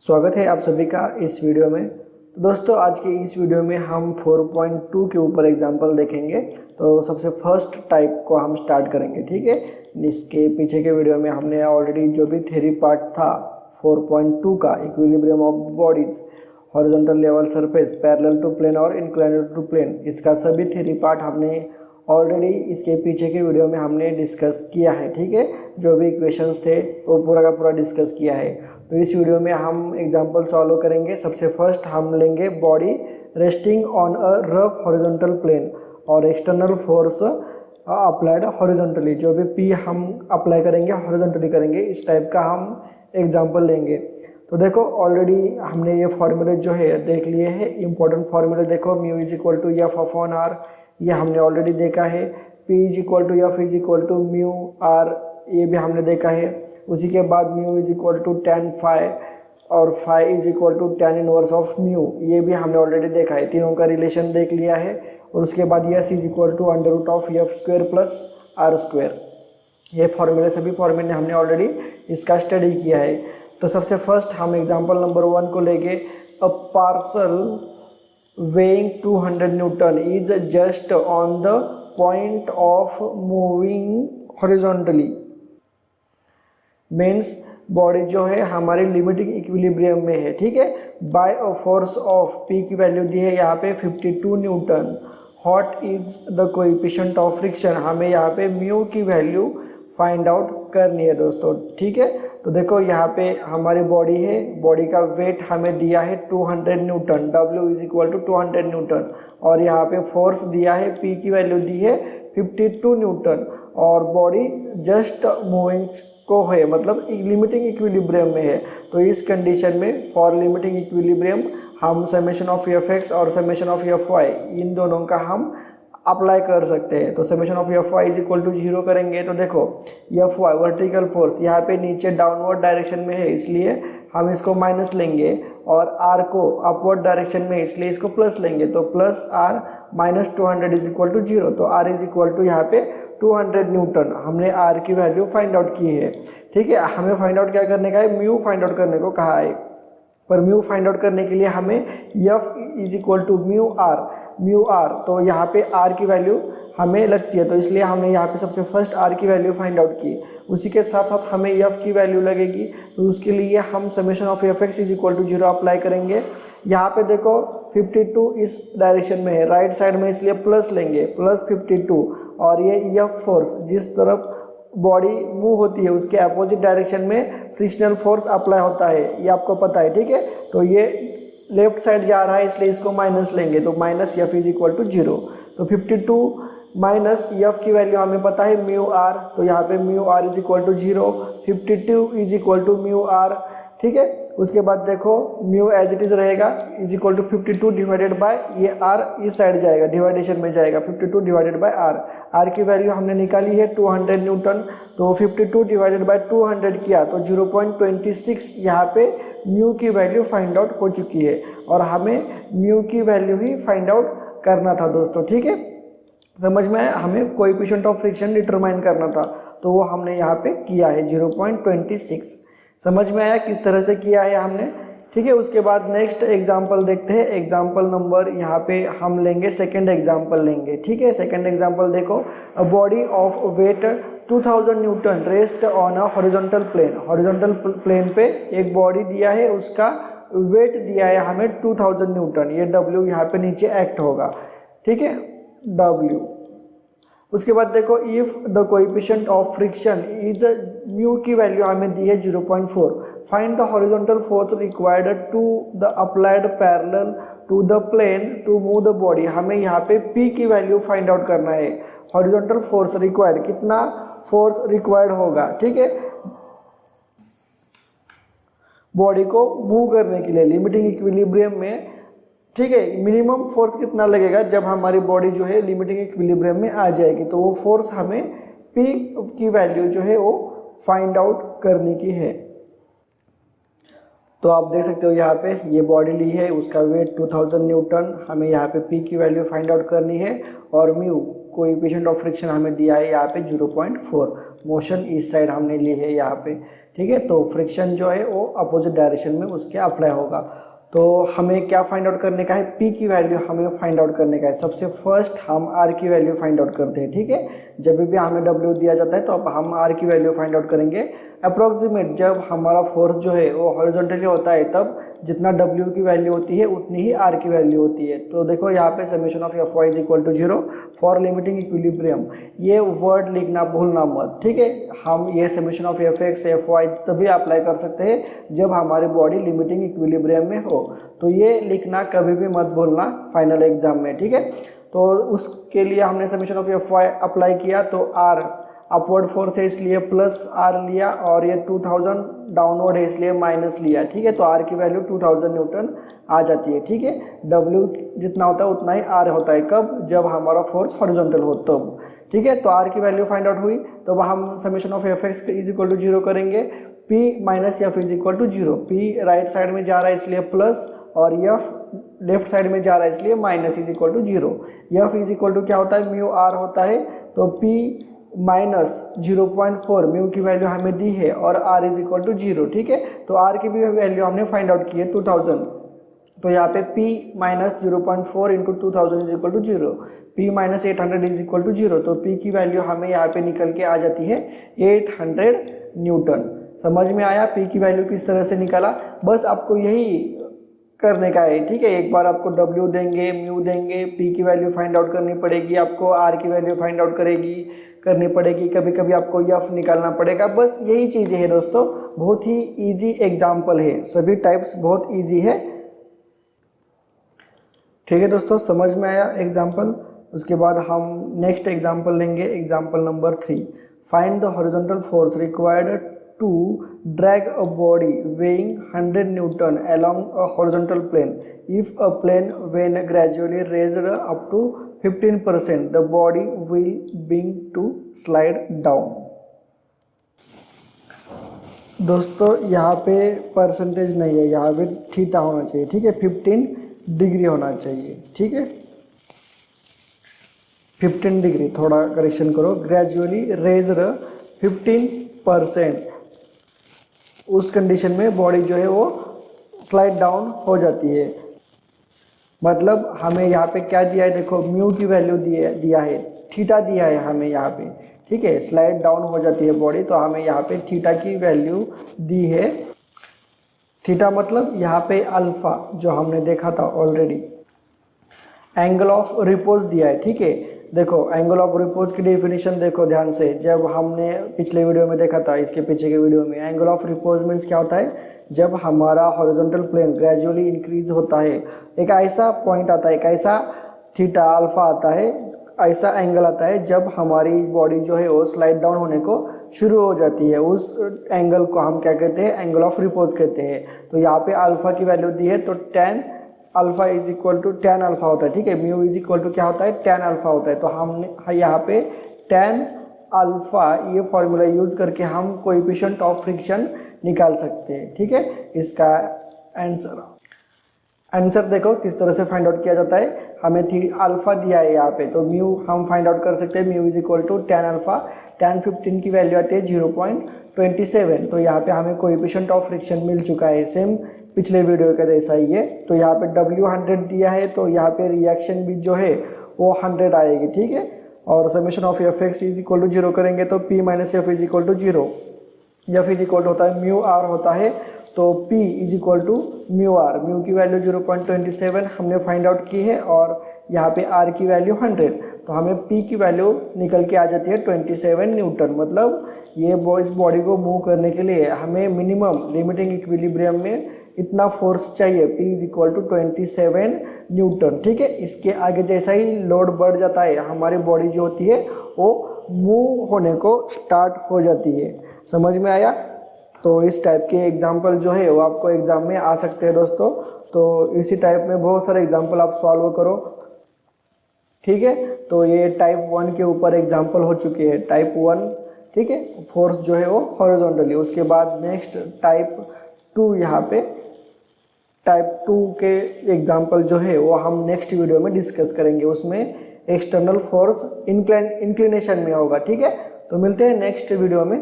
स्वागत है आप सभी का इस वीडियो में। तो दोस्तों आज के इस वीडियो में हम 4.2 के ऊपर एग्जांपल देखेंगे। तो सबसे फर्स्ट टाइप को हम स्टार्ट करेंगे, ठीक है। इसके पीछे के वीडियो में हमने ऑलरेडी जो भी थ्योरी पार्ट था 4.2 का, equilibrium of bodies, horizontal level surface, parallel to plane और इंक्लाइंड टू प्लेन, इसका सभी थ्योरी पार्ट हमने ऑलरेडी इसके पीछे के वीडियो में हमने डिस्कस किया है, ठीक है। जो भी इक्वेशंस थे वो पूरा का पूरा डिस्कस किया है। तो इस वीडियो में हम एग्जांपल सॉल्व करेंगे। सबसे फर्स्ट हम लेंगे body resting on a rough horizontal plane और एक्सटर्नल फोर्स अप्लाइड हॉरिजॉन्टली। जो भी पी हम अप्लाई करेंगे हॉरिजॉन्टली करेंगे, इस टाइप का हम एग्जांपल लेंगे। तो देखो ऑलरेडी हमने ये फॉर्मूले जो है देख लिए हैं, इंपॉर्टेंट फॉर्मूले देखो। Mu is equal to F upon R, ये हमने ऑलरेडी देखा है। P is equal to F is equal to mu R, ये भी हमने देखा है। उसी के बाद mu is equal to tan phi और phi is equal to tan inverse of mu, ये भी हमने ऑलरेडी देखा है। तीनों का रिलेशन देख लिया है। और उसके बाद S is equal to under root of F square plus R square, ये फॉर्मूले सभी फॉर्मूले हमने ऑलरेडी इसका स्टडी किया है। तो सबसे फर्स्ट हम एग्जांपल नंबर 1 को लेंगे। अ parcel weighing 200 Newton is just on the point of moving horizontally, means body जो है हमारे लिमिटिंग इक्विलिब्रियम में है, ठीक है। By a force of P की वैल्यू दी है यहाँ पे 52 newton. What is the coefficient of friction, हमें यहाँ पे म्यू की वैल्यू फाइंड आउट करनी है दोस्तों, ठीक है। तो देखो यहाँ पे हमारी बॉडी है, बॉडी का वेट हमें दिया है 200 newton, W is equal to 200 newton. और यहाँ पे फोर्स दिया है, P की वैल्यू दी है 52 न्यूटन। और बॉडी जस्ट मूविंग को है, मतलब लिमिटिंग इक्विलिब्रियम में है। तो इस कंडीशन में फॉर लिमिटिंग इक्विलिब्रियम हम समेशन ऑफ एफ एक्स और समेशन ऑफ एफ वाई, इन दोनों का हम अप्लाई कर सकते हैं। तो summation of F Y is equal to 0 करेंगे तो देखो एफ वाई वर्टिकल फोर्स यहाँ पे नीचे डाउनवर्ड डायरेक्शन में है, इसलिए हम इसको माइनस लेंगे। और आर को अपवर्ड डायरेक्शन में, इसलिए इसको प्लस लेंगे। तो plus R minus 200 is equal to 0। तो आर इज इक्वल टू यहाँ पे 200 न्यूटन। हमने आर की वैल्यू फाइंड आउट की है, ठीक है। हमें फाइंड आउट क्या करने का है, म्यू फाइंड आउट करने को कहा है। पर म्यू फाइंड आउट करने के लिए हमें F is equal to mu R, तो यहाँ पे आर की वैल्यू हमें लगती है, तो इसलिए हमने यहाँ पे सबसे फर्स्ट आर की वैल्यू फाइंड आउट की। उसी के साथ साथ हमें एफ की वैल्यू लगेगी, तो उसके लिए हम summation of F X is equal to 0 apply करेंगे। यहाँ पे देखो 52 इस डायरेक्शन में है, राइट साइड में, इसलिए प्लस लेंगे, प्लस 52। और ये एफ फोर्स जिस तरफ बॉडी मूव होती है उसके अपोजिट डायरेक्शन में फ्रिक्शनल फोर्स अप्लाई होता है, ये आपको पता है, ठीक है। तो ये लेफ्ट साइड जा रहा है, इसलिए इसको माइनस लेंगे। तो minus F is equal to 0। तो 52 माइनस एफ की वैल्यू हमें पता है म्यू आर, तो यहाँ पे mu R is equal to 0, 52 is equal to mu R, ठीक है। उसके बाद देखो म्यू एज इट इज रहेगा, is equal to 52 divided by ये आर इस साइड जाएगा, डिवाइडेशन में जाएगा, 52 डिवाइडेड बाय आर। आर की वैल्यू हमने निकाली है 200 न्यूटन, तो 52 डिवाइडेड बाय 200 किया तो 0.26 यहाँ पे म्यू की वैल्यू फाइंड आउट हो चुकी है। और हमें म्यू की वैल्यू ही फाइंड आउट करना था दोस्तों, ठीक है। समझ में आया, हमें कोएफिशिएंट ऑफ फ्रिक्शन डिटरमाइन करना था, तो वो हमने यहाँ पे किया है 0.26। समझ में आया किस तरह से किया है हमने, ठीक है। उसके बाद नेक्स्ट एग्जांपल देखते हैं। एग्जांपल नंबर यहाँ पे हम लेंगे, सेकंड एग्जांपल लेंगे, ठीक है। सेकंड एग्जांपल देखो। A body of weight 2000 newton rest on a horizontal plane, horizontal plane पे एक बॉडी दिया है, उसका वेट दिया है हमें 2000 न्यूटन। ये W यहाँ पे नीचे एक्ट होगा, ठीक है, W। उसके बाद देखो if the coefficient of friction is, mu की वैल्यू हमें दी है 0.4। Find the horizontal force required to the applied parallel to the plane to move the body. हमें यहाँ पे P की वैल्यू फाइंड आउट करना है। हॉरिजॉन्टल फोर्स रिक्वायर्ड, कितना फोर्स रिक्वायर्ड होगा, ठीक है, बॉडी को मूव करने के लिए लिमिटिंग इक्विलिब्रियम में, ठीक है। मिनिमम फोर्स कितना लगेगा जब हमारी बॉडी जो है लिमिटिंग इक्विलिब्रियम में आ जाएगी, तो वो फोर्स हमें P की वैल्यू जो है वो फाइंड आउट करने की है। तो आप देख सकते हो यहाँ पे ये बॉडी ली है, उसका वेट 2000 न्यूटन, हमें यहाँ पे P की वैल्यू फाइंड आउट करनी है। और म्यू कोएफिशिएंट ऑफ फ्रिक्शन हमें दिया है यहाँ पे 0.4। मोशन इस साइड हमने ली है यहाँ पे, ठीक है। तो फ्रिक्शन जो है वो अपोजिट डायरेक्शन में उसके अप्लाई होगा। तो हमें क्या फाइंड आउट करने का है, P की वैल्यू हमें फाइंड आउट करने का है। सबसे फर्स्ट हम R की वैल्यू फाइंड आउट करते हैं, ठीक है। जब भी हमें W दिया जाता है तो अब हम R की वैल्यू फाइंड आउट करेंगे। अप्रोक्सीमेट जब हमारा फोर्स जो है वो हॉरिजॉन्टली होता है तब जितना W की वैल्यू होती है उतनी ही R की वैल्यू होती है। तो देखो यहाँ पे summation of Fy is equal to 0 for limiting equilibrium, ये वर्ड लिखना भूलना मत, ठीक है। हम ये समेशन ऑफ Fx Fy तभी अप्लाई कर सकते हैं जब हमारी बॉडी लिमिटिंग इक्विलिब्रियम में हो। तो ये लिखना कभी भी मत भूलना फाइनल एग्जाम में, ठीक है। तो उसके लिए हमने समेशन ऑफ Fy अप्लाई किया तो R अपवर्ड फोर्स है इसलिए प्लस R लिया और ये 2000 डाउनवर्ड है इसलिए माइनस लिया, ठीक है। तो R की वैल्यू 2000 न्यूटन आ जाती है, ठीक है। W जितना होता है उतना ही R होता है, कब, जब हमारा फोर्स हॉरिजॉन्टल हो तब, ठीक है। तो R की वैल्यू फाइंड आउट हुई तो हम summation of Fx is equal to 0 करेंगे, P minus F is equal to 0। P right side में जा रहा है इसलिए प्लस और F लेफ्ट साइड में जा रहा है इसलिए minus is equal to 0। F is equal to क्या होता है, म्यू R होता है। तो P माइनस 0.4 म्यू की वैल्यू हमें दी है और R इज इक्वल टू 0, ठीक है। तो R की भी वैल्यू हमने फाइंड आउट की है 2000। तो यहाँ पे P minus 0.4 into 2000 is equal to 0, P minus 800 is equal to 0। तो P की वैल्यू हमें यहाँ पे निकल के आ जाती है 800 न्यूटन। समझ में आया P की वैल्यू किस तरह से निकाला, बस आपको यही करने का है, ठीक है। एक बार आपको W देंगे, म्यू देंगे, P की वैल्यू फाइंड आउट करनी पड़ेगी, आपको R की वैल्यू फाइंड आउट करनी पड़ेगी, कभी कभी आपको F निकालना पड़ेगा। बस यही चीज़ें है दोस्तों, बहुत ही इजी एग्जाम्पल है, सभी टाइप्स बहुत इजी है, ठीक है दोस्तों। समझ में आया एग्जाम्पल। उसके बाद हम नेक्स्ट एग्जाम्पल लेंगे, example number 3। Find the horizontal force required to drag a body weighing 100 Newton along a horizontal plane. If a plane when gradually raised up to 15%, the body will begin to slide down. दोस्तों यहाँ पे percentage नहीं है, यहाँ पे theta होना चाहिए, ठीक है। 15 डिग्री होना चाहिए, ठीक है। 15 डिग्री, थोड़ा करेक्शन करो। ग्रेजुअली रेज्ड 15%, उस कंडीशन में बॉडी जो है वो स्लाइड डाउन हो जाती है। मतलब हमें यहाँ पे क्या दिया है, देखो म्यू की वैल्यू दिया है, थीटा दिया है हमें यहाँ पे, ठीक है। स्लाइड डाउन हो जाती है बॉडी, तो हमें यहाँ पे थीटा की वैल्यू दी है। थीटा मतलब यहाँ पे अल्फा जो हमने देखा था ऑलरेडी। एंगल ऑफ रिपोज दिया है, ठीक है। देखो एंगल ऑफ रिपोज की डेफिनेशन देखो ध्यान से, जब हमने पिछले वीडियो में देखा था, इसके पीछे के वीडियो में, एंगल ऑफ रिपोज मीन्स क्या होता है, जब हमारा हॉरिजॉन्टल प्लेन ग्रेजुअली इंक्रीज होता है, एक ऐसा पॉइंट आता है, एक ऐसा थीटा अल्फा आता है, ऐसा एंगल आता है जब हमारी बॉडी जो है वो स्लाइड डाउन होने को शुरू हो जाती है। उस एंगल को हम क्या कहते हैं, एंगल ऑफ रिपोज कहते हैं। तो यहाँ पे अल्फा की वैल्यू दी है, तो tan alpha is equal to tan alpha होता है, ठीक है। म्यू इज इक्वल टू क्या होता है, tan अल्फा होता है। तो हमने यहाँ पे tan अल्फा ये फॉर्मूला यूज करके हम कोएफिशिएंट ऑफ फ्रिक्शन निकाल सकते हैं, ठीक है। इसका आंसर देखो किस तरह से फाइंड आउट किया जाता है। हमें अल्फा दिया है यहाँ पे, तो म्यू हम फाइंड आउट कर सकते हैं। Mu is equal to tan alpha, tan 15 की वैल्यू आती है 0.27। तो यहाँ पे हमें कोएफिशिएंट ऑफ फ्रिक्शन मिल चुका है, सेम पिछले वीडियो का जैसा ही है। तो यहाँ पे W 100 दिया है, तो यहाँ पे रिएक्शन भी जो है वो 100 आएगी, ठीक है। और summation of Fx is equal to 0 करेंगे तो P minus F is equal to 0। F is equal to होता है म्यू R होता है, तो P is equal to mu R। Mu की वैल्यू 0.27 हमने फाइंड आउट की है और यहाँ पे R की वैल्यू 100, तो हमें P की वैल्यू निकल के आ जाती है 27 न्यूटन। मतलब ये इस बॉडी को मूव करने के लिए हमें मिनिमम लिमिटिंग इक्विलिब्रियम में इतना फोर्स चाहिए, P is equal to 27 newton, ठीक है। इसके आगे जैसा ही लोड बढ़ जाता है, हमारी बॉडी जो होती है वो मूव होने को स्टार्ट हो जाती है। समझ में आया। तो इस टाइप के एग्जाम्पल जो है वो आपको एग्जाम में आ सकते हैं दोस्तों। तो इसी टाइप में बहुत सारे एग्जाम्पल आप सॉल्व करो, ठीक है। तो ये टाइप 1 के ऊपर एग्जाम्पल हो चुके हैं, टाइप 1, ठीक है। फोर्स जो है वो हॉरिजॉन्टली। उसके बाद नेक्स्ट टाइप 2, यहाँ पे टाइप 2 के एग्जाम्पल जो है वो हम नेक्स्ट वीडियो में डिस्कस करेंगे। उसमें एक्सटर्नल फोर्स इंक्लिनेशन में होगा, ठीक है। तो मिलते हैं नेक्स्ट वीडियो में।